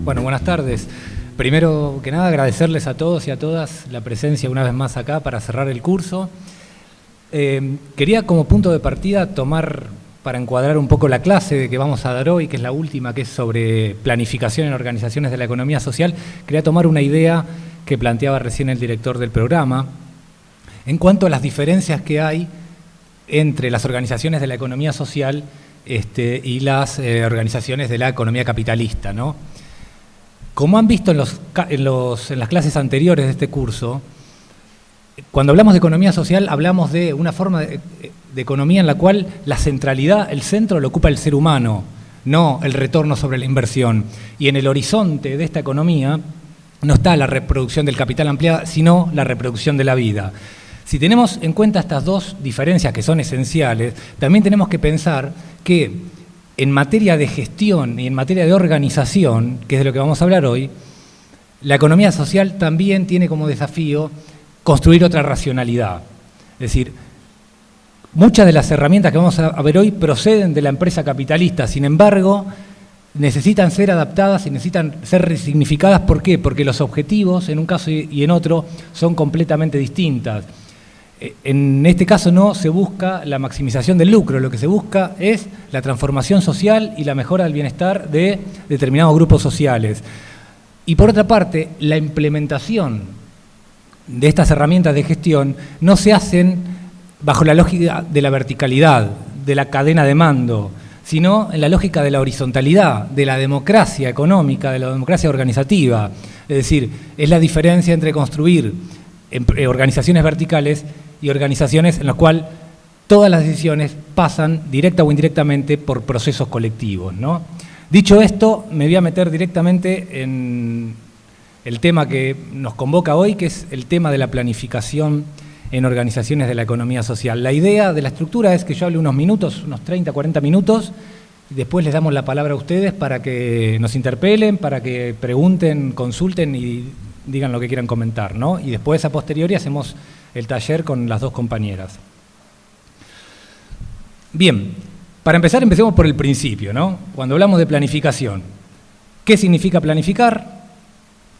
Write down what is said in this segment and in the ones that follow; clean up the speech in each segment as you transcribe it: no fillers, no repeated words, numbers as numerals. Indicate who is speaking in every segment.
Speaker 1: Bueno, buenas tardes. Primero que nada, agradecerles a todos y a todas la presencia una vez más acá para cerrar el curso. Quería como punto de partida tomar, para encuadrar un poco la clase que vamos a dar hoy, que es la última, que es sobre planificación en organizaciones de la economía social, quería tomar una idea que planteaba recién el director del programa, en cuanto a las diferencias que hay entre las organizaciones de la economía social y las organizaciones de la economía capitalista, ¿no? Como han visto en las clases anteriores de este curso, cuando hablamos de economía social hablamos de una forma de economía en la cual la centralidad, el centro lo ocupa el ser humano, no el retorno sobre la inversión. Y en el horizonte de esta economía no está la reproducción del capital ampliada, sino la reproducción de la vida. Si tenemos en cuenta estas dos diferencias que son esenciales, también tenemos que pensar que en materia de gestión y en materia de organización, que es de lo que vamos a hablar hoy, la economía social también tiene como desafío construir otra racionalidad. Es decir, muchas de las herramientas que vamos a ver hoy proceden de la empresa capitalista, sin embargo, necesitan ser adaptadas y necesitan ser resignificadas. ¿Por qué? Porque los objetivos, en un caso y en otro, son completamente distintas. En este caso no se busca la maximización del lucro, lo que se busca es la transformación social y la mejora del bienestar de determinados grupos sociales. Y por otra parte, la implementación de estas herramientas de gestión no se hacen bajo la lógica de la verticalidad, de la cadena de mando, sino en la lógica de la horizontalidad, de la democracia económica, de la democracia organizativa. Es decir, es la diferencia entre construir organizaciones verticales y organizaciones en las cuales todas las decisiones pasan directa o indirectamente por procesos colectivos, ¿no? Dicho esto, me voy a meter directamente en el tema que nos convoca hoy, que es el tema de la planificación en organizaciones de la economía social. La idea de la estructura es que yo hable unos minutos, unos 30, 40 minutos, y después les damos la palabra a ustedes para que nos interpelen, para que pregunten, consulten y digan lo que quieran comentar, ¿no? Y después, a posteriori, hacemos el taller con las dos compañeras. Bien, para empezar, empecemos por el principio, ¿no? Cuando hablamos de planificación, ¿qué significa planificar?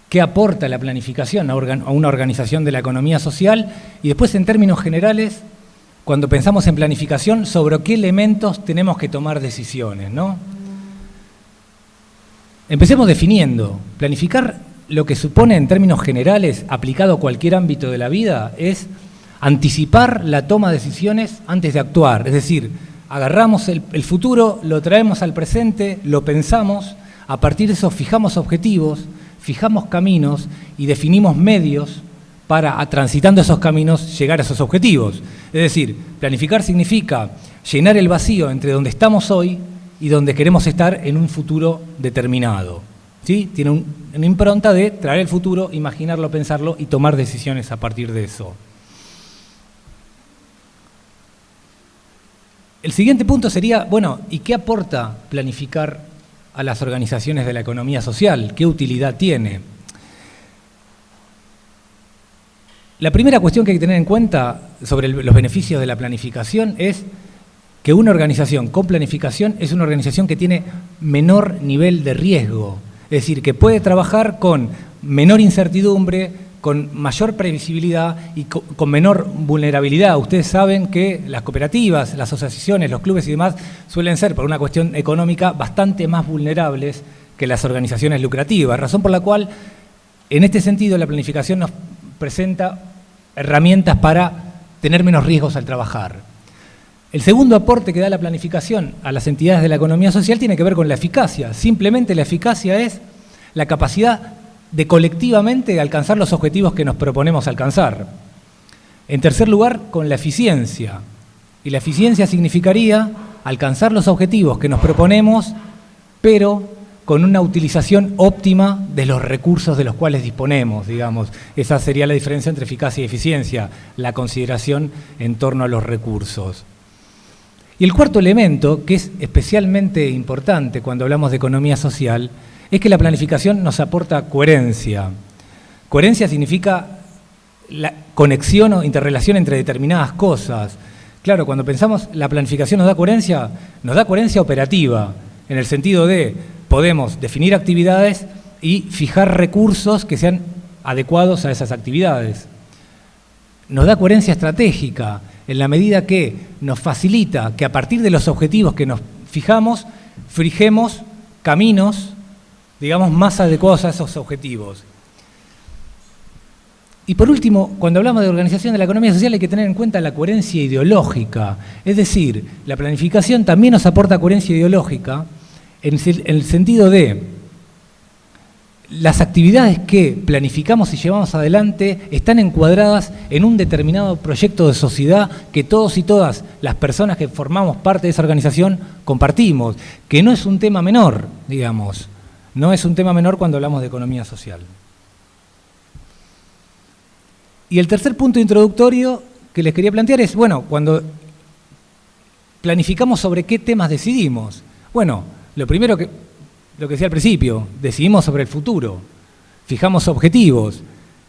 Speaker 1: ¿Qué aporta la planificación a una organización de la economía social? Y después, en términos generales, cuando pensamos en planificación, sobre qué elementos tenemos que tomar decisiones, ¿no? Empecemos definiendo. Planificar, lo que supone en términos generales, aplicado a cualquier ámbito de la vida, es anticipar la toma de decisiones antes de actuar. Es decir, agarramos el futuro, lo traemos al presente, lo pensamos, a partir de eso fijamos objetivos, fijamos caminos y definimos medios para, transitando esos caminos, llegar a esos objetivos. Es decir, planificar significa llenar el vacío entre donde estamos hoy y donde queremos estar en un futuro determinado. ¿Sí? Tiene una impronta de traer el futuro, imaginarlo, pensarlo y tomar decisiones a partir de eso. El siguiente punto sería, bueno, ¿y qué aporta planificar a las organizaciones de la economía social? ¿Qué utilidad tiene? La primera cuestión que hay que tener en cuenta sobre los beneficios de la planificación es que una organización con planificación es una organización que tiene menor nivel de riesgo. Es decir, que puede trabajar con menor incertidumbre, con mayor previsibilidad y con menor vulnerabilidad. Ustedes saben que las cooperativas, las asociaciones, los clubes y demás suelen ser, por una cuestión económica, bastante más vulnerables que las organizaciones lucrativas, razón por la cual, en este sentido, la planificación nos presenta herramientas para tener menos riesgos al trabajar. El segundo aporte que da la planificación a las entidades de la economía social tiene que ver con la eficacia. Simplemente la eficacia es la capacidad de colectivamente alcanzar los objetivos que nos proponemos alcanzar. En tercer lugar, con la eficiencia. Y la eficiencia significaría alcanzar los objetivos que nos proponemos, pero con una utilización óptima de los recursos de los cuales disponemos, digamos. Esa sería la diferencia entre eficacia y eficiencia, la consideración en torno a los recursos. Y el cuarto elemento, que es especialmente importante cuando hablamos de economía social, es que la planificación nos aporta coherencia. Coherencia significa la conexión o interrelación entre determinadas cosas. Claro, cuando pensamos la planificación nos da coherencia operativa, en el sentido de podemos definir actividades y fijar recursos que sean adecuados a esas actividades. Nos da coherencia estratégica, en la medida que nos facilita que a partir de los objetivos que nos fijamos caminos, digamos, más adecuados a esos objetivos. Y por último, cuando hablamos de organización de la economía social hay que tener en cuenta la coherencia ideológica. Es decir, la planificación también nos aporta coherencia ideológica en el sentido de las actividades que planificamos y llevamos adelante están encuadradas en un determinado proyecto de sociedad que todos y todas las personas que formamos parte de esa organización compartimos, que no es un tema menor, digamos, no es un tema menor cuando hablamos de economía social. Y el tercer punto introductorio que les quería plantear es, bueno, cuando planificamos sobre qué temas decidimos. Bueno, lo primero lo que decía al principio, decidimos sobre el futuro, fijamos objetivos,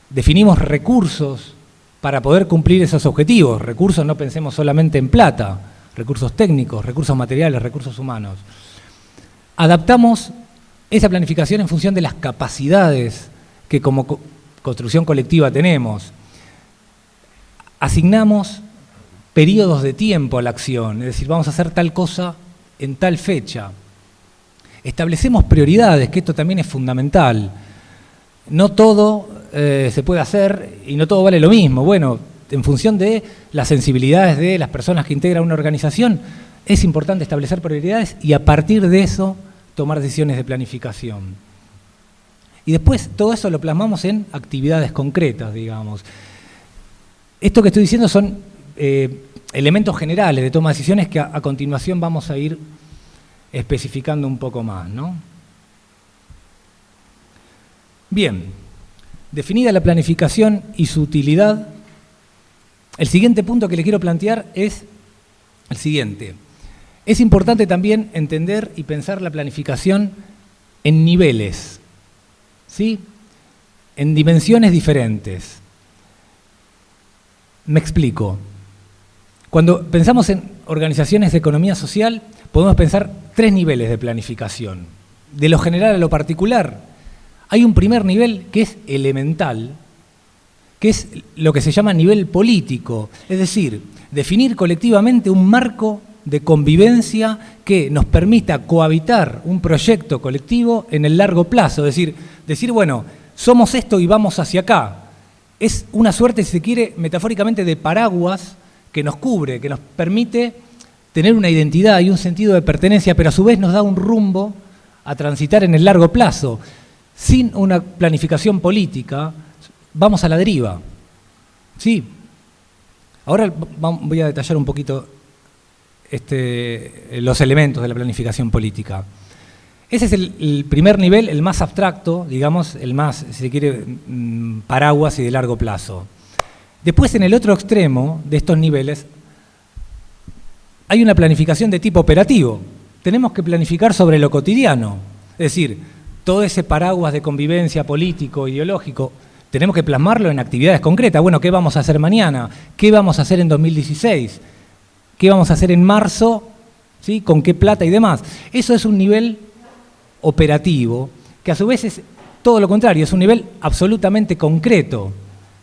Speaker 1: definimos recursos para poder cumplir esos objetivos. Recursos no pensemos solamente en plata, recursos técnicos, recursos materiales, recursos humanos. Adaptamos esa planificación en función de las capacidades que como construcción colectiva tenemos. Asignamos periodos de tiempo a la acción, es decir, vamos a hacer tal cosa en tal fecha. Establecemos prioridades, que esto también es fundamental. No todo se puede hacer y no todo vale lo mismo. Bueno, en función de las sensibilidades de las personas que integran una organización, es importante establecer prioridades y a partir de eso tomar decisiones de planificación. Y después todo eso lo plasmamos en actividades concretas, digamos. Esto que estoy diciendo son elementos generales de toma de decisiones que a continuación vamos a ir especificando un poco más, ¿no? Bien, definida la planificación y su utilidad, el siguiente punto que le quiero plantear es el siguiente. Es importante también entender y pensar la planificación en niveles, ¿sí? En dimensiones diferentes. Me explico. Cuando pensamos en organizaciones de economía social, podemos pensar 3 niveles de planificación. De lo general a lo particular, hay un primer nivel que es elemental, que es lo que se llama nivel político, es decir, definir colectivamente un marco de convivencia que nos permita cohabitar un proyecto colectivo en el largo plazo, es decir, bueno, somos esto y vamos hacia acá. Es una suerte, si se quiere, metafóricamente de paraguas que nos cubre, que nos permite tener una identidad y un sentido de pertenencia, pero a su vez nos da un rumbo a transitar en el largo plazo. Sin una planificación política, vamos a la deriva. ¿Sí? Ahora voy a detallar un poquito los elementos de la planificación política. Ese es el primer nivel, el más abstracto, digamos, el más, si se quiere, paraguas y de largo plazo. Después, en el otro extremo de estos niveles, hay una planificación de tipo operativo. Tenemos que planificar sobre lo cotidiano. Es decir, todo ese paraguas de convivencia político, ideológico, tenemos que plasmarlo en actividades concretas. Bueno, ¿qué vamos a hacer mañana? ¿Qué vamos a hacer en 2016? ¿Qué vamos a hacer en marzo? ¿Sí? ¿Con qué plata y demás? Eso es un nivel operativo, que a su vez es todo lo contrario, es un nivel absolutamente concreto.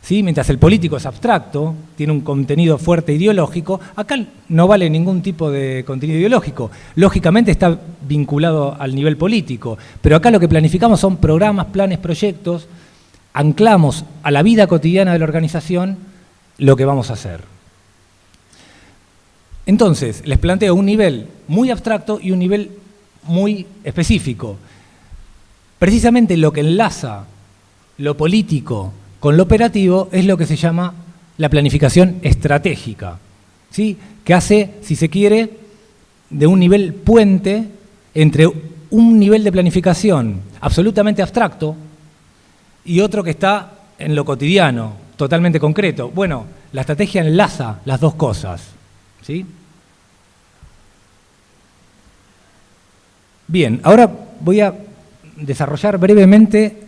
Speaker 1: ¿Sí? Mientras el político es abstracto, tiene un contenido fuerte ideológico, acá no vale ningún tipo de contenido ideológico. Lógicamente está vinculado al nivel político, pero acá lo que planificamos son programas, planes, proyectos, anclamos a la vida cotidiana de la organización lo que vamos a hacer. Entonces, les planteo un nivel muy abstracto y un nivel muy específico. Precisamente lo que enlaza lo político con lo operativo es lo que se llama la planificación estratégica, ¿sí? Que hace, si se quiere, de un nivel puente entre un nivel de planificación absolutamente abstracto y otro que está en lo cotidiano, totalmente concreto. Bueno, la estrategia enlaza las dos cosas, ¿sí? Bien, ahora voy a desarrollar brevemente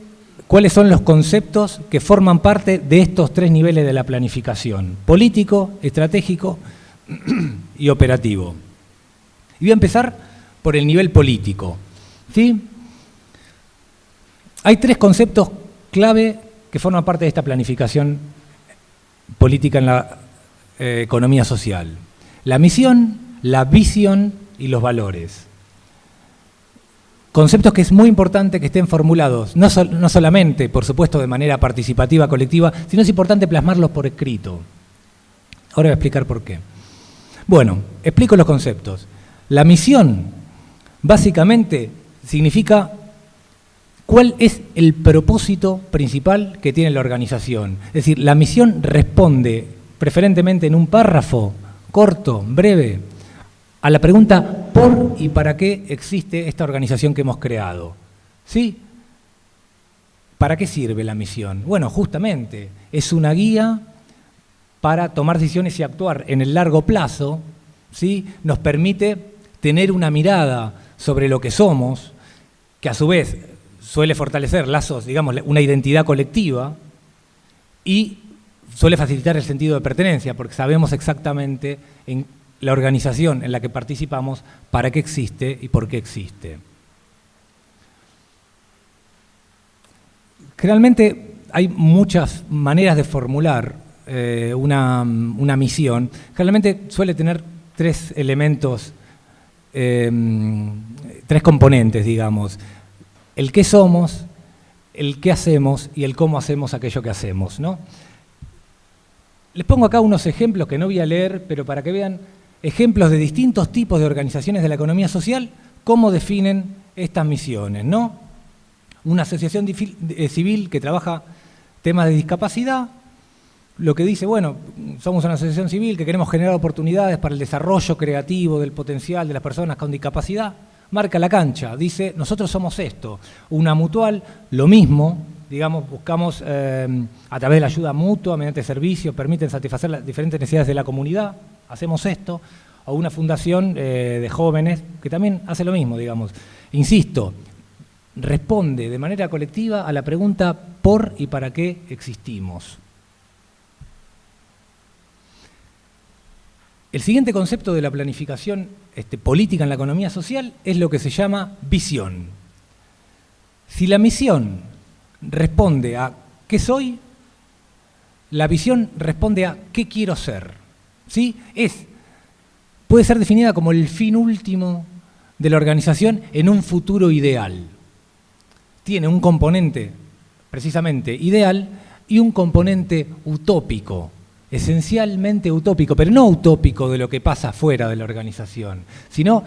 Speaker 1: cuáles son los conceptos que forman parte de estos tres niveles de la planificación: político, estratégico y operativo. Y voy a empezar por el nivel político, ¿sí? Hay tres conceptos clave que forman parte de esta planificación política en la economía social: la misión, la visión y los valores. Conceptos que es muy importante que estén formulados, no solamente, por supuesto, de manera participativa, colectiva, sino es importante plasmarlos por escrito. Ahora voy a explicar por qué. Bueno, explico los conceptos. La misión, básicamente, significa cuál es el propósito principal que tiene la organización. Es decir, la misión responde, preferentemente en un párrafo corto, breve, a la pregunta ¿por y para qué existe esta organización que hemos creado? ¿Sí? ¿Para qué sirve la misión? Bueno, justamente, es una guía para tomar decisiones y actuar en el largo plazo, ¿sí? Nos permite tener una mirada sobre lo que somos, que a su vez suele fortalecer lazos, digamos, una identidad colectiva, y suele facilitar el sentido de pertenencia, porque sabemos exactamente en la organización en la que participamos para qué existe y por qué existe. Generalmente hay muchas maneras de formular una misión. Generalmente suele tener tres elementos, tres componentes, digamos: el qué somos, el qué hacemos y el cómo hacemos aquello que hacemos, ¿no? Les pongo acá unos ejemplos que no voy a leer, pero para que vean ejemplos de distintos tipos de organizaciones de la economía social, cómo definen estas misiones, ¿no? Una asociación civil que trabaja temas de discapacidad, lo que dice, bueno, somos una asociación civil que queremos generar oportunidades para el desarrollo creativo del potencial de las personas con discapacidad. Marca la cancha, dice, nosotros somos esto. Una mutual, lo mismo, digamos, buscamos a través de la ayuda mutua, mediante servicios, permiten satisfacer las diferentes necesidades de la comunidad, hacemos esto. O una fundación de jóvenes que también hace lo mismo, digamos. Insisto, responde de manera colectiva a la pregunta ¿por y para qué existimos? El siguiente concepto de la planificación política en la economía social es lo que se llama visión. Si la misión responde a ¿qué soy?, la visión responde a ¿qué quiero ser? ¿Sí? Puede ser definida como el fin último de la organización en un futuro ideal. Tiene un componente precisamente ideal y un componente utópico, esencialmente utópico, pero no utópico de lo que pasa fuera de la organización, sino,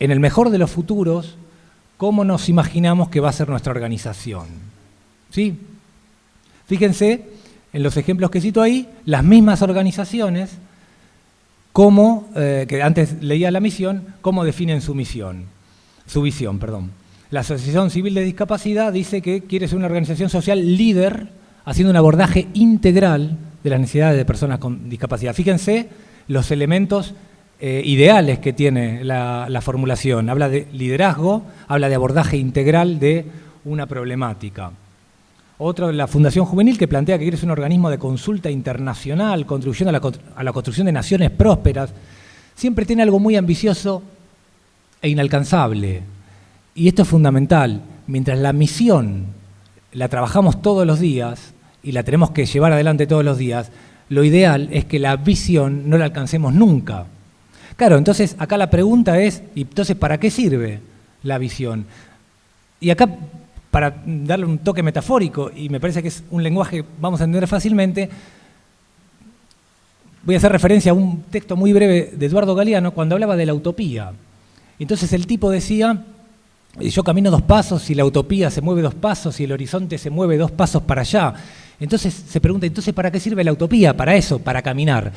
Speaker 1: en el mejor de los futuros, cómo nos imaginamos que va a ser nuestra organización. ¿Sí? Fíjense, en los ejemplos que cito ahí, las mismas organizaciones, que antes leía la misión, cómo definen su visión. La Asociación Civil de Discapacidad dice que quiere ser una organización social líder, haciendo un abordaje integral de las necesidades de personas con discapacidad. Fíjense los elementos ideales que tiene la formulación. Habla de liderazgo, habla de abordaje integral de una problemática. Otra, la Fundación Juvenil, que plantea que quiere ser un organismo de consulta internacional, contribuyendo a la construcción de naciones prósperas. Siempre tiene algo muy ambicioso e inalcanzable. Y esto es fundamental. Mientras la misión la trabajamos todos los días y la tenemos que llevar adelante todos los días, lo ideal es que la visión no la alcancemos nunca. Claro, entonces acá la pregunta es, ¿y entonces para qué sirve la visión? Y acá, para darle un toque metafórico, y me parece que es un lenguaje que vamos a entender fácilmente, voy a hacer referencia a un texto muy breve de Eduardo Galeano cuando hablaba de la utopía. Entonces el tipo decía, yo camino 2 pasos y la utopía se mueve 2 pasos y el horizonte se mueve 2 pasos para allá. Entonces se pregunta, ¿entonces para qué sirve la utopía? Para eso, para caminar.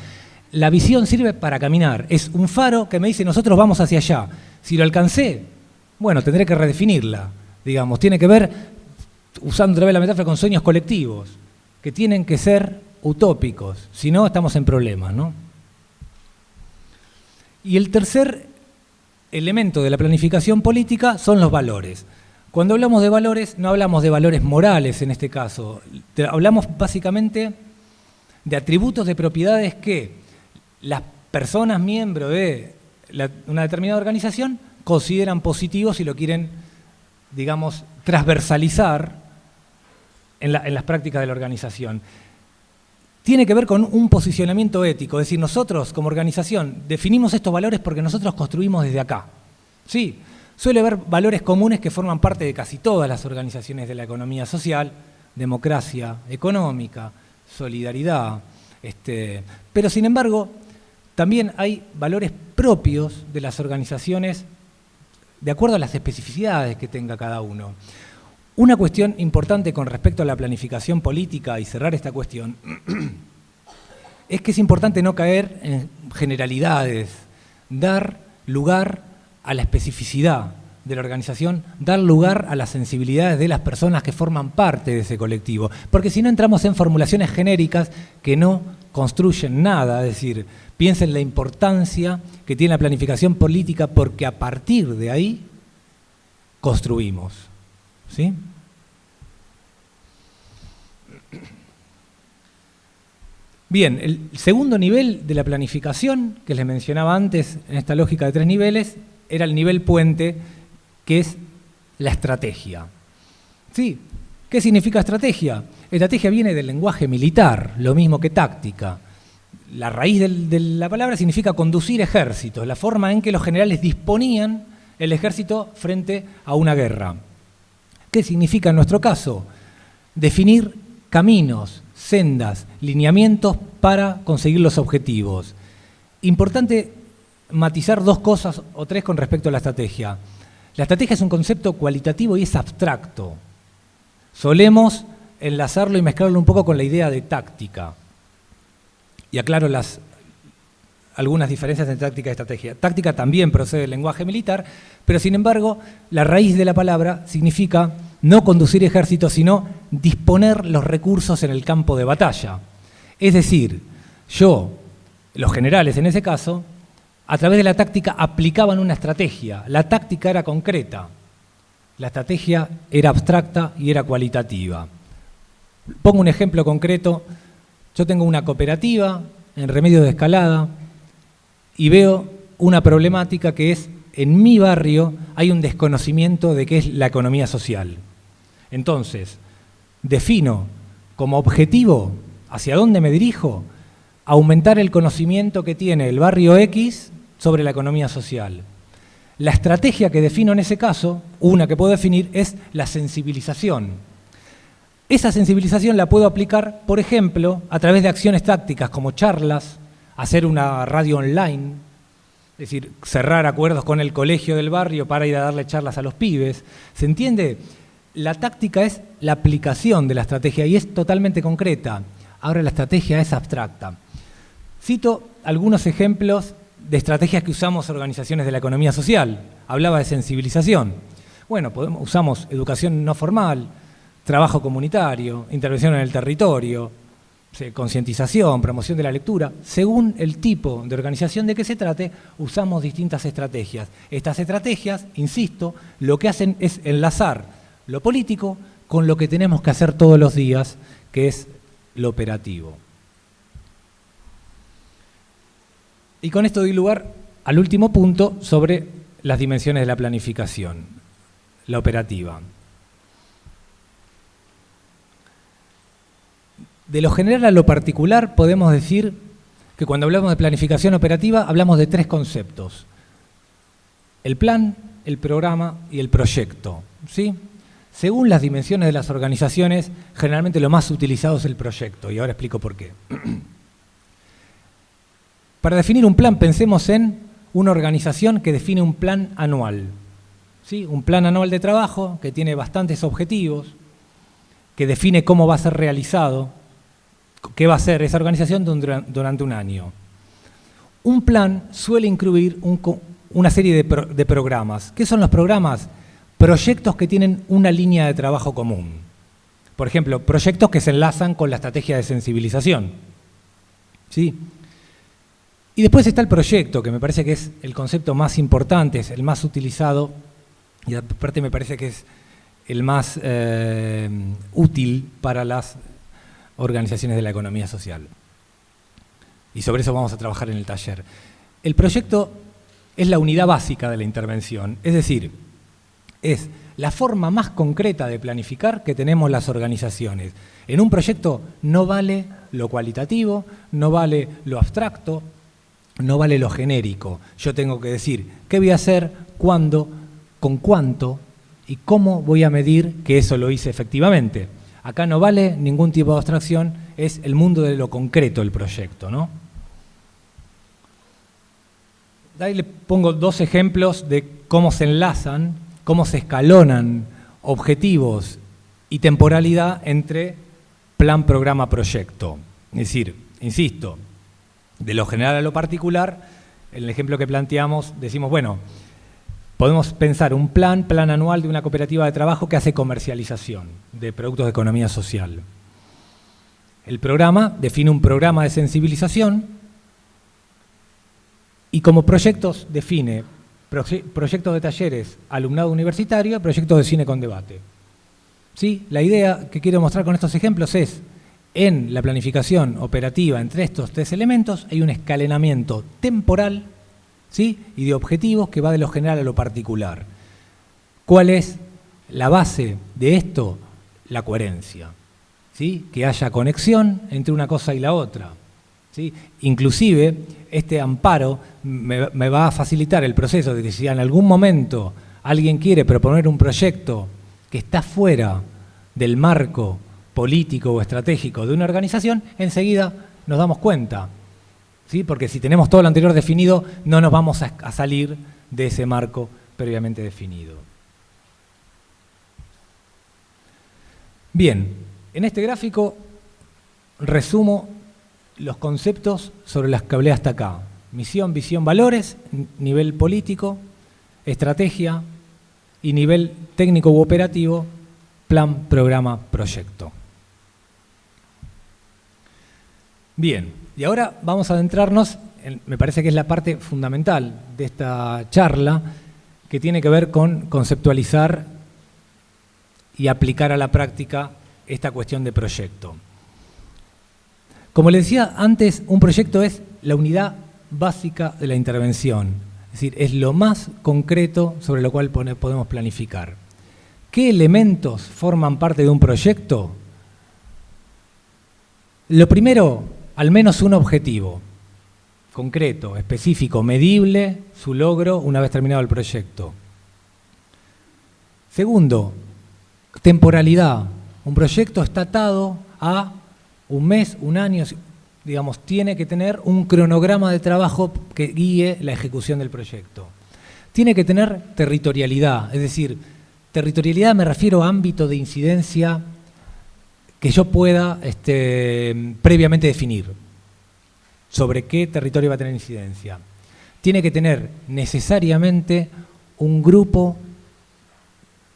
Speaker 1: La visión sirve para caminar. Es un faro que me dice, nosotros vamos hacia allá. Si lo alcancé, bueno, tendré que redefinirla. Digamos, tiene que ver, usando otra vez la metáfora, con sueños colectivos, que tienen que ser utópicos, si no estamos en problemas, ¿no? Y el tercer elemento de la planificación política son los valores. Cuando hablamos de valores, no hablamos de valores morales en este caso. Hablamos básicamente de atributos de propiedades que las personas miembros de una determinada organización consideran positivos y lo quieren, digamos, transversalizar en las prácticas de la organización. Tiene que ver con un posicionamiento ético, es decir, nosotros como organización definimos estos valores porque nosotros construimos desde acá. Sí, suele haber valores comunes que forman parte de casi todas las organizaciones de la economía social, democracia económica, solidaridad, pero sin embargo también hay valores propios de las organizaciones de acuerdo a las especificidades que tenga cada uno. Una cuestión importante con respecto a la planificación política, y cerrar esta cuestión, es que es importante no caer en generalidades, dar lugar a la especificidad de la organización, dar lugar a las sensibilidades de las personas que forman parte de ese colectivo, porque si no entramos en formulaciones genéricas que no construyen nada, es decir, piensen la importancia que tiene la planificación política porque a partir de ahí construimos. ¿Sí? Bien, el segundo nivel de la planificación, que les mencionaba antes en esta lógica de 3 niveles, era el nivel puente, que es la estrategia. ¿Sí? ¿Qué significa estrategia? Estrategia viene del lenguaje militar, lo mismo que táctica. La raíz de la palabra significa conducir ejércitos, la forma en que los generales disponían el ejército frente a una guerra. ¿Qué significa en nuestro caso? Definir caminos, sendas, lineamientos para conseguir los objetivos. Importante matizar 2 cosas o 3 con respecto a la estrategia. La estrategia es un concepto cualitativo y es abstracto. Solemos enlazarlo y mezclarlo un poco con la idea de táctica. Y aclaro algunas diferencias entre táctica y estrategia. Táctica también procede del lenguaje militar, pero sin embargo, la raíz de la palabra significa no conducir ejércitos, sino disponer los recursos en el campo de batalla. Es decir, los generales en ese caso, a través de la táctica aplicaban una estrategia. La táctica era concreta, la estrategia era abstracta y era cualitativa. Pongo un ejemplo concreto. Yo tengo una cooperativa en Remedios de Escalada y veo una problemática que es, en mi barrio hay un desconocimiento de qué es la economía social. Entonces, defino como objetivo hacia dónde me dirijo, aumentar el conocimiento que tiene el barrio X sobre la economía social. La estrategia que defino en ese caso, una que puedo definir, es la sensibilización. Esa sensibilización la puedo aplicar, por ejemplo, a través de acciones tácticas como charlas, hacer una radio online, es decir, cerrar acuerdos con el colegio del barrio para ir a darle charlas a los pibes. ¿Se entiende? La táctica es la aplicación de la estrategia y es totalmente concreta. Ahora la estrategia es abstracta. Cito algunos ejemplos de estrategias que usamos organizaciones de la economía social. Hablaba de sensibilización. Bueno, usamos educación no formal, trabajo comunitario, intervención en el territorio, concientización, promoción de la lectura. Según el tipo de organización de que se trate, usamos distintas estrategias. Estas estrategias, insisto, lo que hacen es enlazar lo político con lo que tenemos que hacer todos los días, que es lo operativo. Y con esto doy lugar al último punto sobre las dimensiones de la planificación, la operativa. De lo general a lo particular podemos decir que cuando hablamos de planificación operativa hablamos de 3 conceptos: el plan, el programa y el proyecto, ¿sí? Según las dimensiones de las organizaciones, generalmente lo más utilizado es el proyecto, y ahora explico por qué. Para definir un plan, pensemos en una organización que define un plan anual, ¿sí? Un plan anual de trabajo que tiene bastantes objetivos, que define cómo va a ser realizado, qué va a hacer esa organización durante un año. Un plan suele incluir una serie de programas. ¿Qué son los programas? Proyectos que tienen una línea de trabajo común. Por ejemplo, proyectos que se enlazan con la estrategia de sensibilización. ¿Sí? Y después está el proyecto, que me parece que es el concepto más importante, es el más utilizado, y aparte me parece que es el más útil para las organizaciones de la economía social. Y sobre eso vamos a trabajar en el taller. El proyecto es la unidad básica de la intervención, es decir, es la forma más concreta de planificar que tenemos las organizaciones. En un proyecto no vale lo cualitativo, no vale lo abstracto, no vale lo genérico. Yo tengo que decir qué voy a hacer, cuándo, con cuánto y cómo voy a medir que eso lo hice efectivamente. Acá no vale ningún tipo de abstracción, es el mundo de lo concreto el proyecto, ¿no? Ahí le pongo dos ejemplos de cómo se enlazan, cómo se escalonan objetivos y temporalidad entre plan, programa, proyecto. Es decir, insisto, de lo general a lo particular, en el ejemplo que planteamos, decimos, bueno, podemos pensar un plan anual de una cooperativa de trabajo que hace comercialización de productos de economía social. El programa define un programa de sensibilización y como proyectos define proyectos de talleres, alumnado universitario, proyectos de cine con debate. ¿Sí? La idea que quiero mostrar con estos ejemplos es, en la planificación operativa entre estos tres elementos hay un escalonamiento temporal, ¿sí? Y de objetivos que va de lo general a lo particular. ¿Cuál es la base de esto? La coherencia, ¿sí? Que haya conexión entre una cosa y la otra, ¿sí? Inclusive, este amparo me va a facilitar el proceso de que si en algún momento alguien quiere proponer un proyecto que está fuera del marco político o estratégico de una organización, enseguida nos damos cuenta, ¿sí? Porque si tenemos todo lo anterior definido, no nos vamos a salir de ese marco previamente definido. Bien, en este gráfico resumo los conceptos sobre los que hablé hasta acá. Misión, visión, valores, nivel político, estrategia y nivel técnico u operativo, plan, programa, proyecto. Bien, y ahora vamos a adentrarnos, me parece que es la parte fundamental de esta charla, que tiene que ver con conceptualizar y aplicar a la práctica esta cuestión de proyecto. Como les decía antes, un proyecto es la unidad básica de la intervención, es decir, es lo más concreto sobre lo cual podemos planificar. ¿Qué elementos forman parte de un proyecto? Lo primero, al menos un objetivo concreto, específico, medible, su logro una vez terminado el proyecto. Segundo, temporalidad. Un proyecto está atado a un mes, un año, digamos, tiene que tener un cronograma de trabajo que guíe la ejecución del proyecto. Tiene que tener territorialidad, es decir, territorialidad me refiero a ámbito de incidencia que yo pueda previamente definir sobre qué territorio va a tener incidencia. Tiene que tener necesariamente un grupo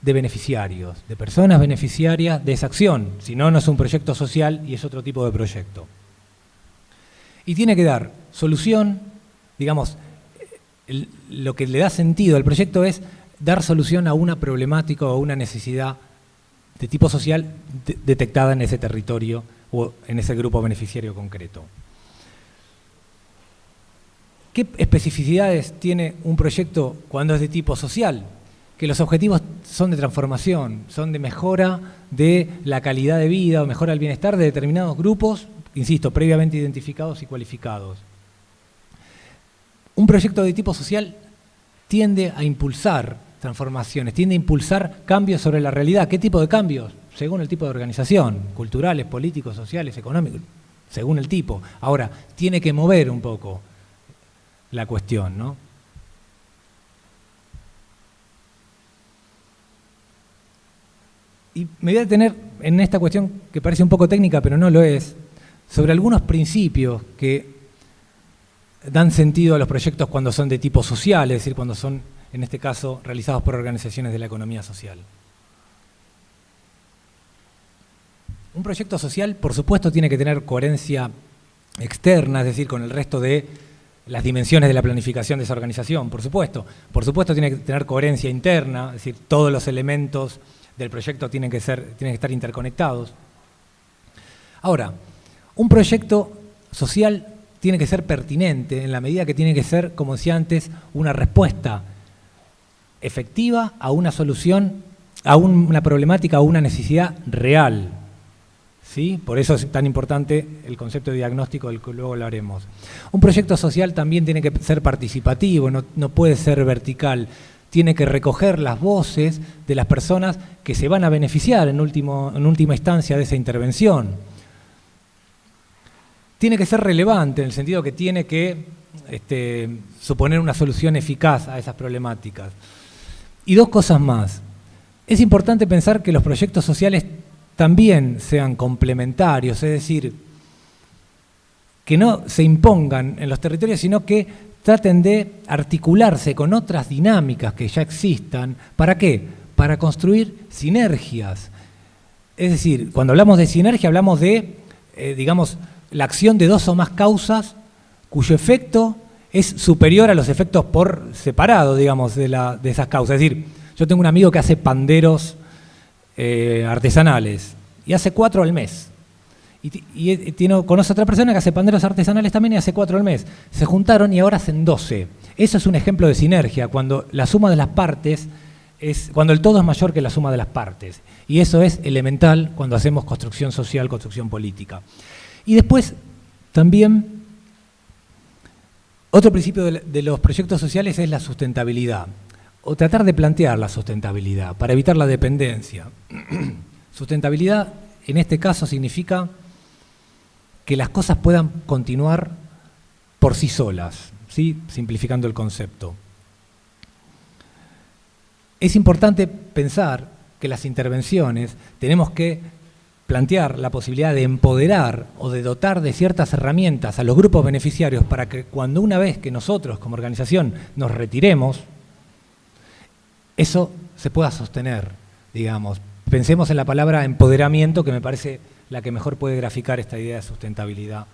Speaker 1: de beneficiarios, de personas beneficiarias de esa acción, si no, no es un proyecto social y es otro tipo de proyecto. Y tiene que dar solución, digamos, lo que le da sentido al proyecto es dar solución a una problemática o a una necesidad de tipo social detectada en ese territorio o en ese grupo beneficiario concreto. ¿Qué especificidades tiene un proyecto cuando es de tipo social? Que los objetivos son de transformación, son de mejora de la calidad de vida o mejora del bienestar de determinados grupos, insisto, previamente identificados y cualificados. Un proyecto de tipo social tiende a impulsar transformaciones, tiende a impulsar cambios sobre la realidad. ¿Qué tipo de cambios? Según el tipo de organización, culturales, políticos, sociales, económicos, según el tipo. Ahora, tiene que mover un poco la cuestión, ¿no? Y me voy a detener en esta cuestión que parece un poco técnica, pero no lo es, sobre algunos principios que dan sentido a los proyectos cuando son de tipo social, es decir, cuando son, en este caso, realizados por organizaciones de la economía social. Un proyecto social, por supuesto, tiene que tener coherencia externa, es decir, con el resto de las dimensiones de la planificación de esa organización, por supuesto. Por supuesto, tiene que tener coherencia interna, es decir, todos los elementos del proyecto tienen que estar interconectados. Ahora, un proyecto social tiene que ser pertinente en la medida que tiene que ser, como decía antes, una respuesta efectiva a una solución, a una problemática, a una necesidad real. ¿Sí? Por eso es tan importante el concepto de diagnóstico del que luego lo haremos. Un proyecto social también tiene que ser participativo, no puede ser vertical. Tiene que recoger las voces de las personas que se van a beneficiar en última instancia de esa intervención. Tiene que ser relevante en el sentido que tiene que suponer una solución eficaz a esas problemáticas. Y dos cosas más. Es importante pensar que los proyectos sociales también sean complementarios, es decir, que no se impongan en los territorios, sino que traten de articularse con otras dinámicas que ya existan. ¿Para qué? Para construir sinergias. Es decir, cuando hablamos de sinergia hablamos de, digamos, la acción de dos o más causas cuyo efecto es superior a los efectos por separado, digamos, de esas causas. Es decir, yo tengo un amigo que hace panderos artesanales y hace 4 al mes. Conoce a otra persona que hace panderos artesanales también y hace 4 al mes. Se juntaron y ahora hacen 12. Eso es un ejemplo de sinergia, cuando la suma de las partes cuando el todo es mayor que la suma de las partes. Y eso es elemental cuando hacemos construcción social, construcción política. Y después también otro principio de los proyectos sociales es la sustentabilidad, o tratar de plantear la sustentabilidad para evitar la dependencia. Sustentabilidad en este caso significa que las cosas puedan continuar por sí solas, ¿sí? Simplificando el concepto. Es importante pensar que las intervenciones tenemos que plantear la posibilidad de empoderar o de dotar de ciertas herramientas a los grupos beneficiarios para que cuando una vez que nosotros como organización nos retiremos, eso se pueda sostener, digamos. Pensemos en la palabra empoderamiento, que me parece la que mejor puede graficar esta idea de sustentabilidad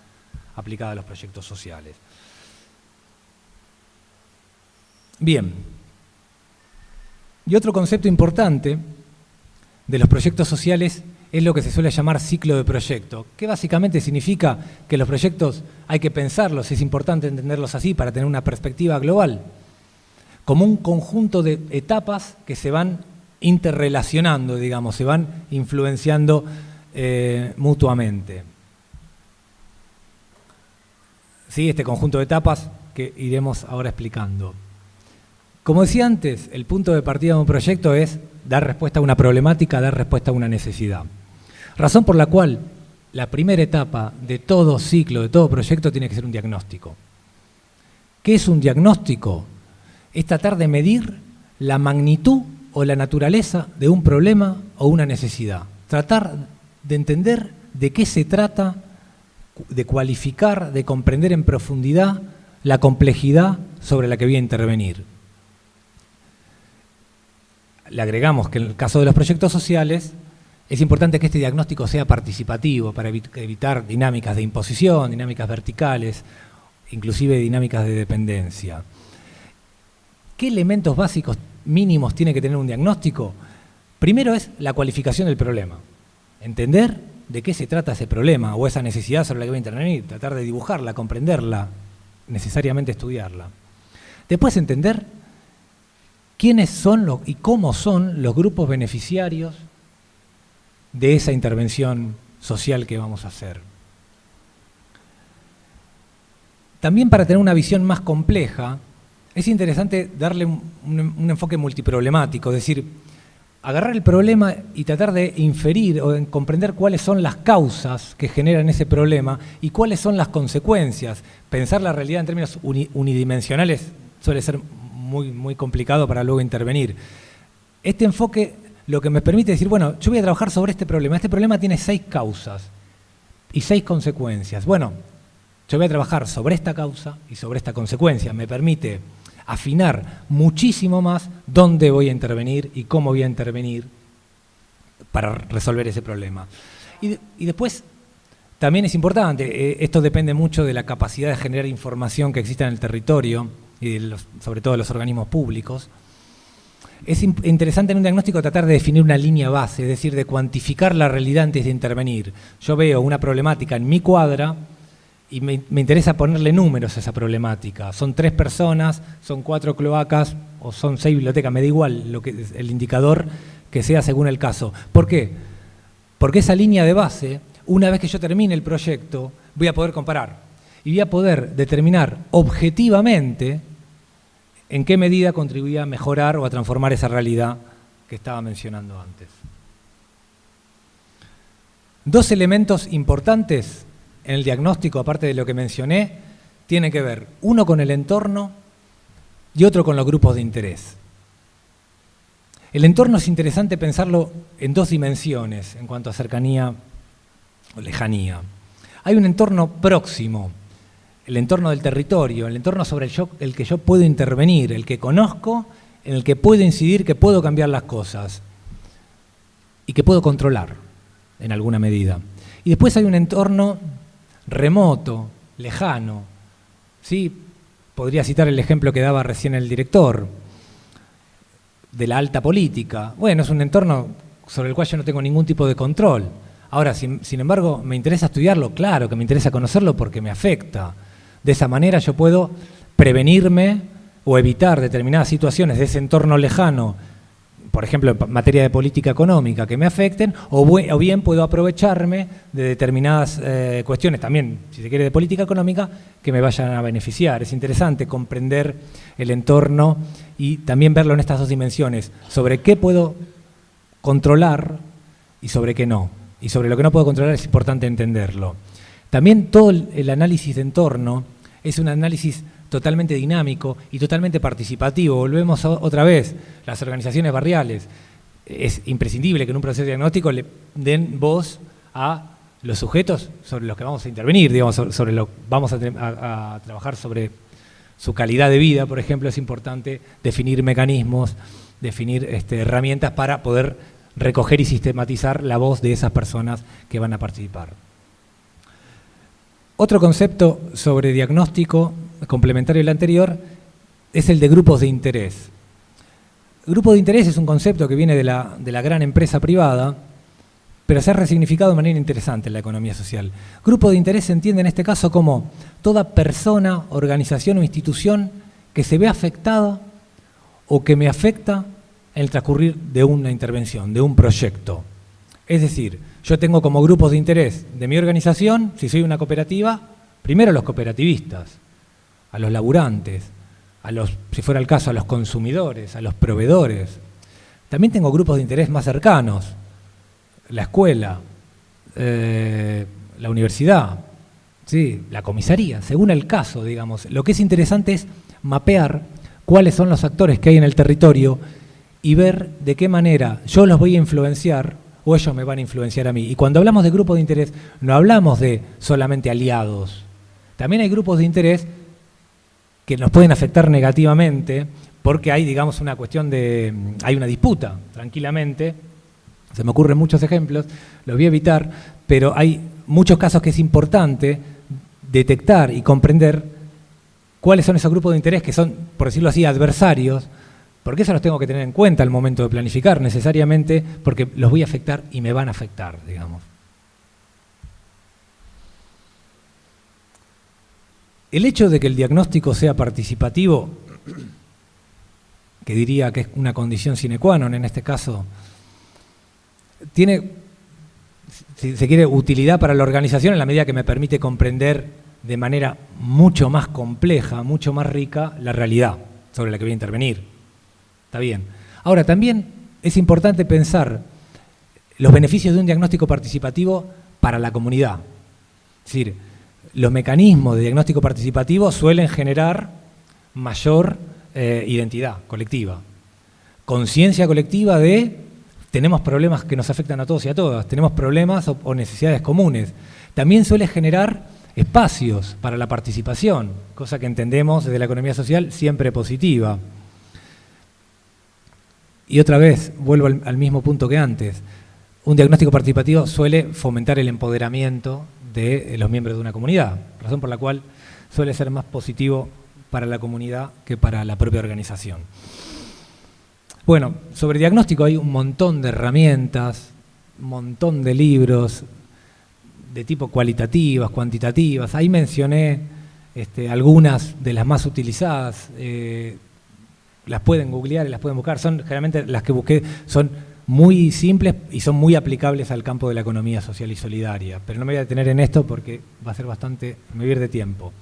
Speaker 1: aplicada a los proyectos sociales. Bien. Y otro concepto importante de los proyectos sociales es lo que se suele llamar ciclo de proyecto, que básicamente significa que los proyectos hay que pensarlos, es importante entenderlos así para tener una perspectiva global, como un conjunto de etapas que se van interrelacionando, digamos, se van influenciando mutuamente. ¿Sí? Este conjunto de etapas que iremos ahora explicando. Como decía antes, el punto de partida de un proyecto es dar respuesta a una problemática, dar respuesta a una necesidad. Razón por la cual la primera etapa de todo ciclo, de todo proyecto, tiene que ser un diagnóstico. ¿Qué es un diagnóstico? Es tratar de medir la magnitud o la naturaleza de un problema o una necesidad. Tratar de entender de qué se trata, de cualificar, de comprender en profundidad la complejidad sobre la que voy a intervenir. Le agregamos que en el caso de los proyectos sociales es importante que este diagnóstico sea participativo para evitar dinámicas de imposición, dinámicas verticales, inclusive dinámicas de dependencia. ¿Qué elementos básicos mínimos tiene que tener un diagnóstico? Primero es la cualificación del problema. Entender de qué se trata ese problema o esa necesidad sobre la que voy a intervenir, tratar de dibujarla, comprenderla, necesariamente estudiarla. Después entender quiénes son y cómo son los grupos beneficiarios de esa intervención social que vamos a hacer. También para tener una visión más compleja, es interesante darle un enfoque multiproblemático, es decir, agarrar el problema y tratar de inferir o de comprender cuáles son las causas que generan ese problema y cuáles son las consecuencias. Pensar la realidad en términos unidimensionales suele ser muy complicado para luego intervenir. Este enfoque lo que me permite decir, bueno, yo voy a trabajar sobre este problema. Este problema tiene 6 causas y 6 consecuencias. Bueno, yo voy a trabajar sobre esta causa y sobre esta consecuencia. Me permite afinar muchísimo más dónde voy a intervenir y cómo voy a intervenir para resolver ese problema. Y después, también es importante, esto depende mucho de la capacidad de generar información que exista en el territorio y sobre todo de los organismos públicos. Es interesante en un diagnóstico tratar de definir una línea base, es decir, de cuantificar la realidad antes de intervenir. Yo veo una problemática en mi cuadra y me interesa ponerle números a esa problemática. Son 3 personas, son 4 cloacas o son 6 bibliotecas, me da igual el indicador que sea según el caso. ¿Por qué? Porque esa línea de base, una vez que yo termine el proyecto, voy a poder comparar y voy a poder determinar objetivamente en qué medida contribuía a mejorar o a transformar esa realidad que estaba mencionando antes. 2 elementos importantes en el diagnóstico, aparte de lo que mencioné, tienen que ver, uno con el entorno y otro con los grupos de interés. El entorno es interesante pensarlo en 2 dimensiones en cuanto a cercanía o lejanía. Hay un entorno próximo, el entorno del territorio, el entorno sobre el que yo puedo intervenir, el que conozco, en el que puedo incidir, que puedo cambiar las cosas y que puedo controlar en alguna medida. Y después hay un entorno remoto, lejano. ¿Sí? Podría citar el ejemplo que daba recién el director de la alta política. Bueno, es un entorno sobre el cual yo no tengo ningún tipo de control. Ahora, sin embargo, me interesa estudiarlo, claro que me interesa conocerlo porque me afecta. De esa manera yo puedo prevenirme o evitar determinadas situaciones de ese entorno lejano, por ejemplo, en materia de política económica, que me afecten, o bien puedo aprovecharme de determinadas cuestiones, también, si se quiere, de política económica, que me vayan a beneficiar. Es interesante comprender el entorno y también verlo en estas 2 dimensiones, sobre qué puedo controlar y sobre qué no. Y sobre lo que no puedo controlar es importante entenderlo. También todo el análisis de entorno es un análisis totalmente dinámico y totalmente participativo. Volvemos otra vez, las organizaciones barriales. Es imprescindible que en un proceso diagnóstico le den voz a los sujetos sobre los que vamos a intervenir, digamos, vamos a trabajar sobre su calidad de vida, por ejemplo. Es importante definir mecanismos, definir herramientas para poder recoger y sistematizar la voz de esas personas que van a participar. Otro concepto sobre diagnóstico, complementario al anterior, es el de grupos de interés. Grupo de interés es un concepto que viene de la gran empresa privada, pero se ha resignificado de manera interesante en la economía social. Grupo de interés se entiende en este caso como toda persona, organización o institución que se ve afectada o que me afecta en el transcurrir de una intervención, de un proyecto. Es decir, yo tengo como grupos de interés de mi organización, si soy una cooperativa, primero a los cooperativistas, a los laburantes, si fuera el caso, a los consumidores, a los proveedores. También tengo grupos de interés más cercanos, la escuela, la universidad, ¿sí? La comisaría, según el caso, digamos. Lo que es interesante es mapear cuáles son los actores que hay en el territorio y ver de qué manera yo los voy a influenciar o ellos me van a influenciar a mí. Y cuando hablamos de grupos de interés, no hablamos de solamente aliados. También hay grupos de interés que nos pueden afectar negativamente porque hay, digamos, hay una disputa, tranquilamente. Se me ocurren muchos ejemplos, los voy a evitar, pero hay muchos casos que es importante detectar y comprender cuáles son esos grupos de interés que son, por decirlo así, adversarios, porque eso los tengo que tener en cuenta al momento de planificar necesariamente, porque los voy a afectar y me van a afectar, digamos. El hecho de que el diagnóstico sea participativo, que diría que es una condición sine qua non en este caso, tiene, si se quiere, utilidad para la organización en la medida que me permite comprender de manera mucho más compleja, mucho más rica, la realidad sobre la que voy a intervenir. Está bien. Ahora, también es importante pensar los beneficios de un diagnóstico participativo para la comunidad. Es decir, los mecanismos de diagnóstico participativo suelen generar mayor identidad colectiva, conciencia colectiva de tenemos problemas que nos afectan a todos y a todas, tenemos problemas o necesidades comunes. También suele generar espacios para la participación, cosa que entendemos desde la economía social siempre positiva. Y otra vez, vuelvo al mismo punto que antes, un diagnóstico participativo suele fomentar el empoderamiento de los miembros de una comunidad, razón por la cual suele ser más positivo para la comunidad que para la propia organización. Bueno, sobre diagnóstico hay un montón de herramientas, un montón de libros de tipo cualitativas, cuantitativas. Ahí mencioné algunas de las más utilizadas. Las pueden googlear y las pueden buscar. Generalmente las que busqué son muy simples y son muy aplicables al campo de la economía social y solidaria. Pero no me voy a detener en esto porque va a ser bastante, me voy a ir de tiempo.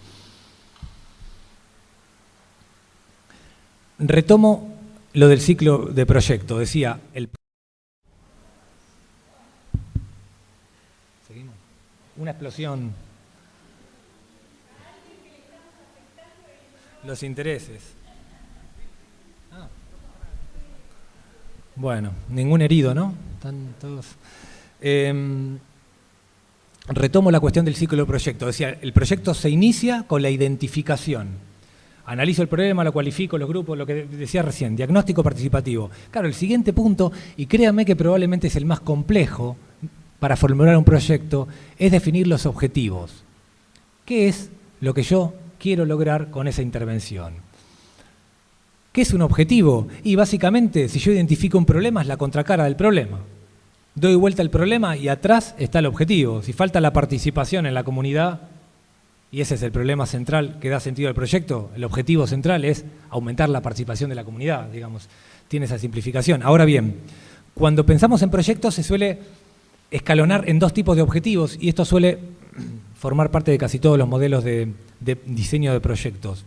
Speaker 1: Retomo lo del ciclo de proyecto. Decía, ¿seguimos? Una explosión. Los intereses. Bueno, ningún herido, ¿no? Están todos. Retomo la cuestión del ciclo de proyecto. Decía, el proyecto se inicia con la identificación. Analizo el problema, lo cualifico, los grupos, lo que decía recién, diagnóstico participativo. Claro, el siguiente punto, y créanme que probablemente es el más complejo para formular un proyecto, es definir los objetivos. ¿Qué es lo que yo quiero lograr con esa intervención? ¿Qué es un objetivo? Y básicamente, si yo identifico un problema, es la contracara del problema. Doy vuelta al problema y atrás está el objetivo. Si falta la participación en la comunidad, y ese es el problema central que da sentido al proyecto, el objetivo central es aumentar la participación de la comunidad, digamos, tiene esa simplificación. Ahora bien, cuando pensamos en proyectos se suele escalonar en dos tipos de objetivos y esto suele formar parte de casi todos los modelos de diseño de proyectos.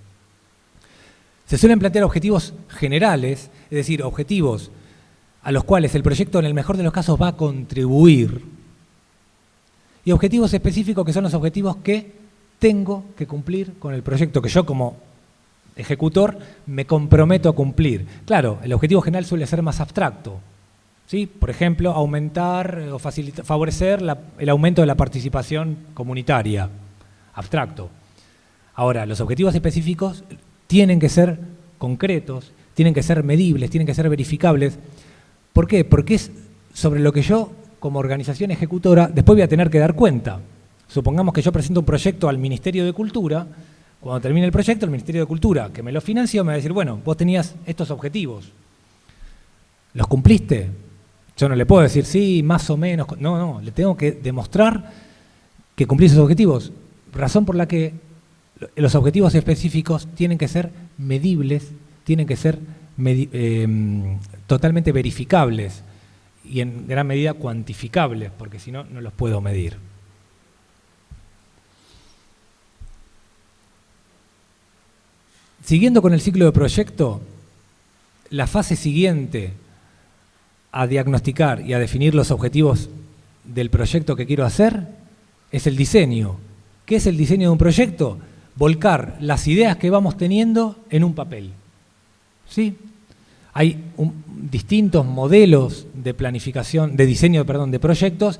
Speaker 1: Se suelen plantear objetivos generales, es decir, objetivos a los cuales el proyecto en el mejor de los casos va a contribuir, y objetivos específicos que son los objetivos que tengo que cumplir con el proyecto, que yo como ejecutor me comprometo a cumplir. Claro, el objetivo general suele ser más abstracto, ¿sí? Por ejemplo, aumentar o favorecer el aumento de la participación comunitaria, abstracto. Ahora, los objetivos específicos tienen que ser concretos, tienen que ser medibles, tienen que ser verificables. ¿Por qué? Porque es sobre lo que yo, como organización ejecutora, después voy a tener que dar cuenta. Supongamos que yo presento un proyecto al Ministerio de Cultura. Cuando termine el proyecto, el Ministerio de Cultura, que me lo financió, me va a decir, bueno, vos tenías estos objetivos. ¿Los cumpliste? Yo no le puedo decir, sí, más o menos. No, le tengo que demostrar que cumplí esos objetivos. Razón por la que los objetivos específicos tienen que ser medibles, tienen que ser totalmente verificables y en gran medida cuantificables, porque si no, no los puedo medir. Siguiendo con el ciclo de proyecto, la fase siguiente a diagnosticar y a definir los objetivos del proyecto que quiero hacer es el diseño. ¿Qué es el diseño de un proyecto? Volcar las ideas que vamos teniendo en un papel. ¿Sí? Hay distintos modelos de planificación, de diseño, de proyectos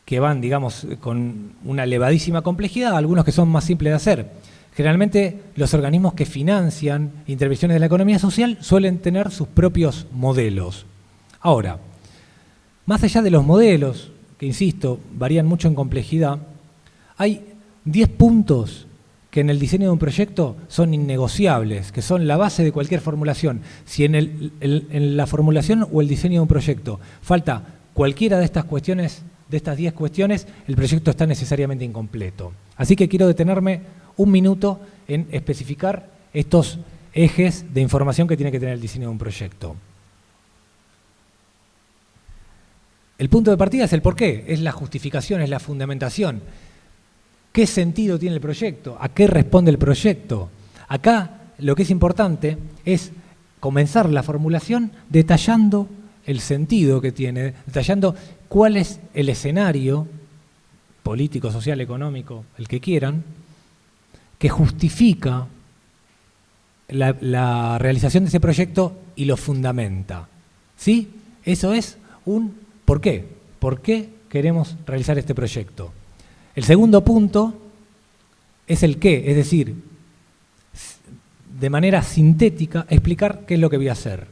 Speaker 1: que van, digamos, con una elevadísima complejidad, algunos que son más simples de hacer. Generalmente los organismos que financian intervenciones de la economía social suelen tener sus propios modelos. Ahora, más allá de los modelos, que insisto, varían mucho en complejidad, hay 10 puntos que en el diseño de un proyecto son innegociables, que son la base de cualquier formulación. Si en la formulación o el diseño de un proyecto falta cualquiera de estas cuestiones, de estas 10 cuestiones, el proyecto está necesariamente incompleto. Así que quiero detenerme un minuto en especificar estos ejes de información que tiene que tener el diseño de un proyecto. El punto de partida es el porqué, es la justificación, es la fundamentación. ¿Qué sentido tiene el proyecto? ¿A qué responde el proyecto? Acá lo que es importante es comenzar la formulación detallando el sentido que tiene, detallando cuál es el escenario político, social, económico, el que quieran, que justifica la realización de ese proyecto y lo fundamenta. ¿Sí? Eso es un ¿por qué? ¿Por qué queremos realizar este proyecto? El segundo punto es el qué, es decir, de manera sintética explicar qué es lo que voy a hacer.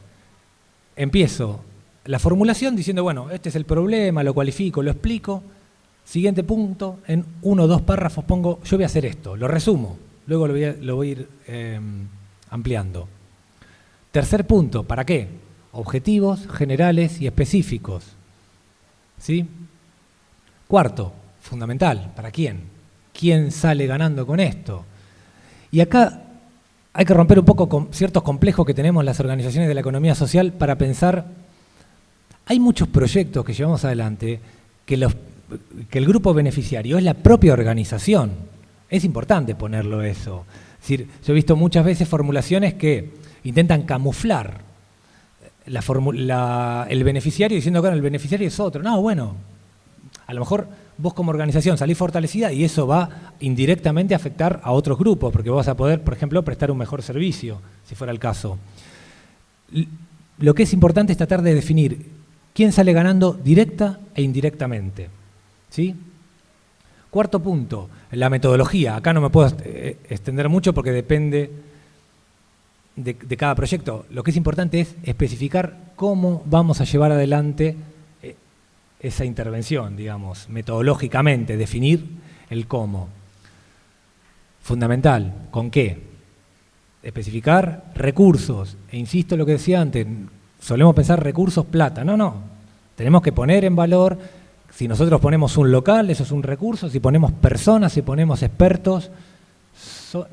Speaker 1: Empiezo la formulación diciendo, bueno, este es el problema, lo cualifico, lo explico. Siguiente punto, en 1 o 2 párrafos pongo, yo voy a hacer esto, lo resumo, luego lo voy a ir ampliando. Tercer punto, ¿para qué? Objetivos generales y específicos. ¿Sí? Cuarto, fundamental, ¿para quién? ¿Quién sale ganando con esto? Y acá hay que romper un poco con ciertos complejos que tenemos las organizaciones de la economía social para pensar, hay muchos proyectos que llevamos adelante que el grupo beneficiario es la propia organización. Es importante ponerlo eso. Es decir, yo he visto muchas veces formulaciones que intentan camuflar el beneficiario diciendo que el beneficiario es otro. No, bueno, a lo mejor vos como organización salís fortalecida y eso va indirectamente a afectar a otros grupos, porque vos vas a poder, por ejemplo, prestar un mejor servicio, si fuera el caso. Lo que es importante es tratar de definir quién sale ganando directa e indirectamente. ¿Sí? Cuarto punto, la metodología. Acá no me puedo extender mucho porque depende de cada proyecto. Lo que es importante es especificar cómo vamos a llevar adelante esa intervención, digamos, metodológicamente, definir el cómo. Fundamental, ¿con qué? Especificar recursos. E insisto en lo que decía antes, solemos pensar recursos plata. No. Tenemos que poner en valor, si nosotros ponemos un local, eso es un recurso, si ponemos personas, si ponemos expertos,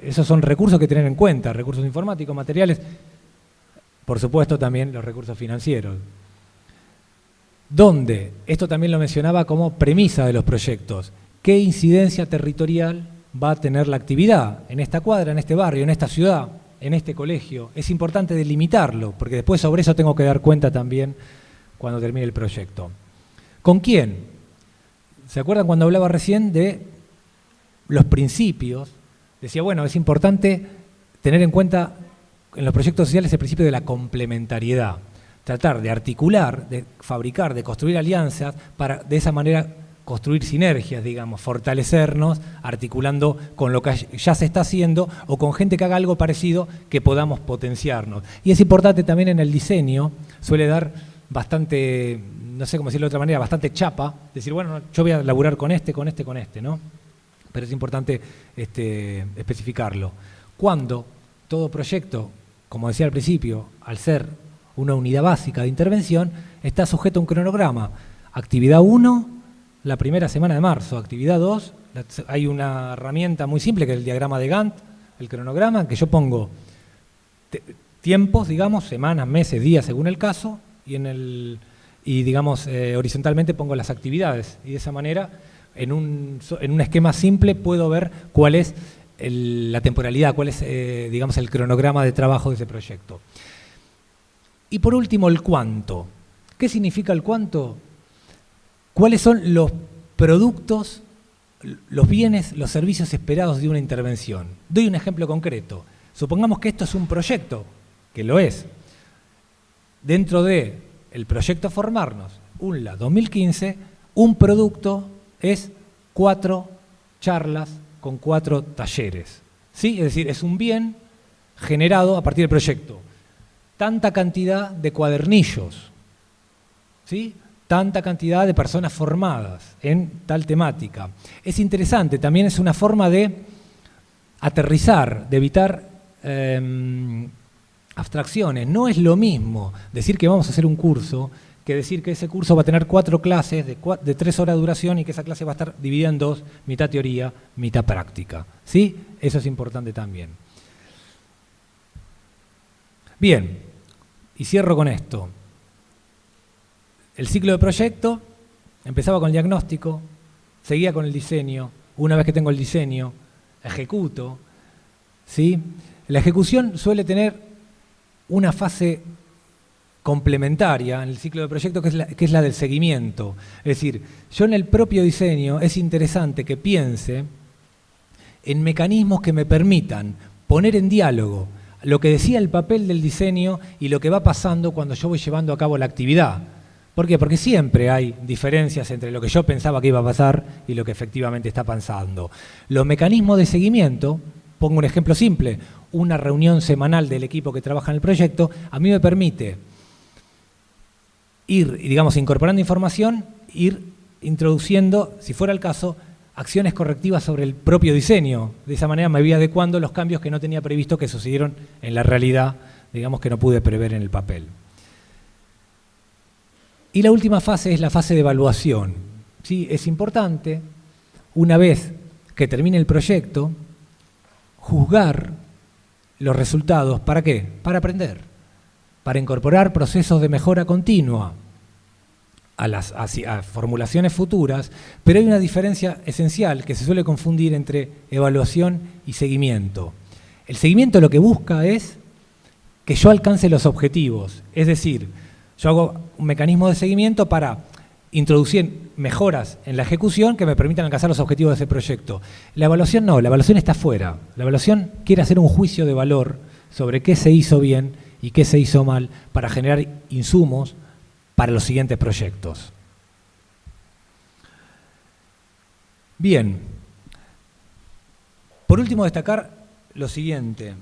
Speaker 1: esos son recursos que tener en cuenta, recursos informáticos, materiales, por supuesto también los recursos financieros. ¿Dónde? Esto también lo mencionaba como premisa de los proyectos. ¿Qué incidencia territorial va a tener la actividad en esta cuadra, en este barrio, en esta ciudad, en este colegio? Es importante delimitarlo, porque después sobre eso tengo que dar cuenta también cuando termine el proyecto. ¿Con quién? ¿Se acuerdan cuando hablaba recién de los principios? Decía, bueno, es importante tener en cuenta en los proyectos sociales el principio de la complementariedad. Tratar de articular, de fabricar, de construir alianzas para de esa manera construir sinergias, digamos, fortalecernos, articulando con lo que ya se está haciendo o con gente que haga algo parecido que podamos potenciarnos. Y es importante también en el diseño, suele dar bastante, no sé cómo decirlo de otra manera, bastante chapa, decir, bueno, yo voy a laburar con este, ¿no? Pero es importante especificarlo. Cuando todo proyecto, como decía al principio, al ser una unidad básica de intervención, está sujeto a un cronograma. Actividad 1, la primera semana de marzo. Actividad 2, hay una herramienta muy simple que es el diagrama de Gantt, el cronograma, que yo pongo tiempos, digamos, semanas, meses, días, según el caso, y digamos, horizontalmente pongo las actividades. Y de esa manera, en un esquema simple, puedo ver cuál es la temporalidad, cuál es, digamos, el cronograma de trabajo de ese proyecto. Y por último, el cuánto. ¿Qué significa el cuánto? ¿Cuáles son los productos, los bienes, los servicios esperados de una intervención? Doy un ejemplo concreto. Supongamos que esto es un proyecto, que lo es. Dentro del proyecto Formarnos, UNLA 2015, un producto es 4 charlas con 4 talleres. ¿Sí? Es decir, es un bien generado a partir del proyecto. Tanta cantidad de cuadernillos, ¿sí? Tanta cantidad de personas formadas en tal temática. Es interesante, también es una forma de aterrizar, de evitar abstracciones. No es lo mismo decir que vamos a hacer un curso que decir que ese curso va a tener 4 clases de 3 horas de duración y que esa clase va a estar dividida en 2, mitad teoría, mitad práctica. ¿Sí? Eso es importante también. Bien, y cierro con esto. El ciclo de proyecto empezaba con el diagnóstico, seguía con el diseño. Una vez que tengo el diseño, ejecuto. ¿Sí? La ejecución suele tener una fase complementaria en el ciclo de proyecto que es la del seguimiento. Es decir, yo en el propio diseño es interesante que piense en mecanismos que me permitan poner en diálogo lo que decía el papel del diseño y lo que va pasando cuando yo voy llevando a cabo la actividad. ¿Por qué? Porque siempre hay diferencias entre lo que yo pensaba que iba a pasar y lo que efectivamente está pasando. Los mecanismos de seguimiento, pongo un ejemplo simple, una reunión semanal del equipo que trabaja en el proyecto, a mí me permite ir, digamos, incorporando información, ir introduciendo, si fuera el caso, acciones correctivas sobre el propio diseño. De esa manera me voy adecuando los cambios que no tenía previsto que sucedieron en la realidad digamos, que no pude prever en el papel. Y la última fase es la fase de evaluación. ¿Sí? Es importante, una vez que termine el proyecto, juzgar los resultados. ¿Para qué? Para aprender, para incorporar procesos de mejora continua a formulaciones futuras, pero hay una diferencia esencial que se suele confundir entre evaluación y seguimiento. El seguimiento lo que busca es que yo alcance los objetivos, es decir, yo hago un mecanismo de seguimiento para introducir mejoras en la ejecución que me permitan alcanzar los objetivos de ese proyecto. La evaluación no, la evaluación está fuera. La evaluación quiere hacer un juicio de valor sobre qué se hizo bien y qué se hizo mal para generar insumos para los siguientes proyectos. Bien, por último destacar lo siguiente.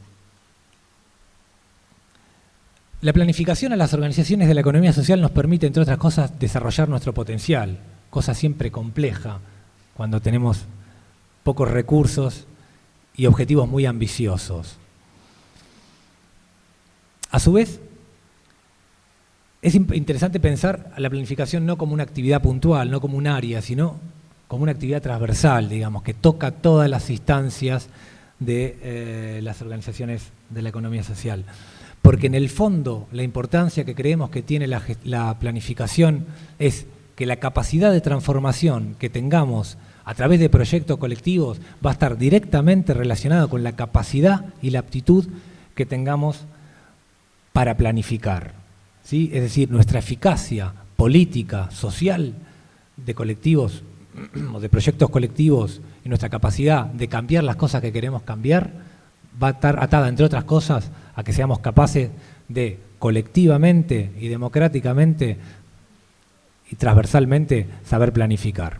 Speaker 1: La planificación a las organizaciones de la economía social nos permite, entre otras cosas, desarrollar nuestro potencial, cosa siempre compleja cuando tenemos pocos recursos y objetivos muy ambiciosos. A su vez, es interesante pensar a la planificación no como una actividad puntual, no como un área, sino como una actividad transversal, digamos, que toca todas las instancias de las organizaciones de la economía social. Porque en el fondo la importancia que creemos que tiene la planificación es que la capacidad de transformación que tengamos a través de proyectos colectivos va a estar directamente relacionada con la capacidad y la aptitud que tengamos para planificar, ¿sí? Es decir, nuestra eficacia política, social de colectivos o de proyectos colectivos y nuestra capacidad de cambiar las cosas que queremos cambiar va a estar atada, entre otras cosas, a que seamos capaces de colectivamente y democráticamente y transversalmente saber planificar.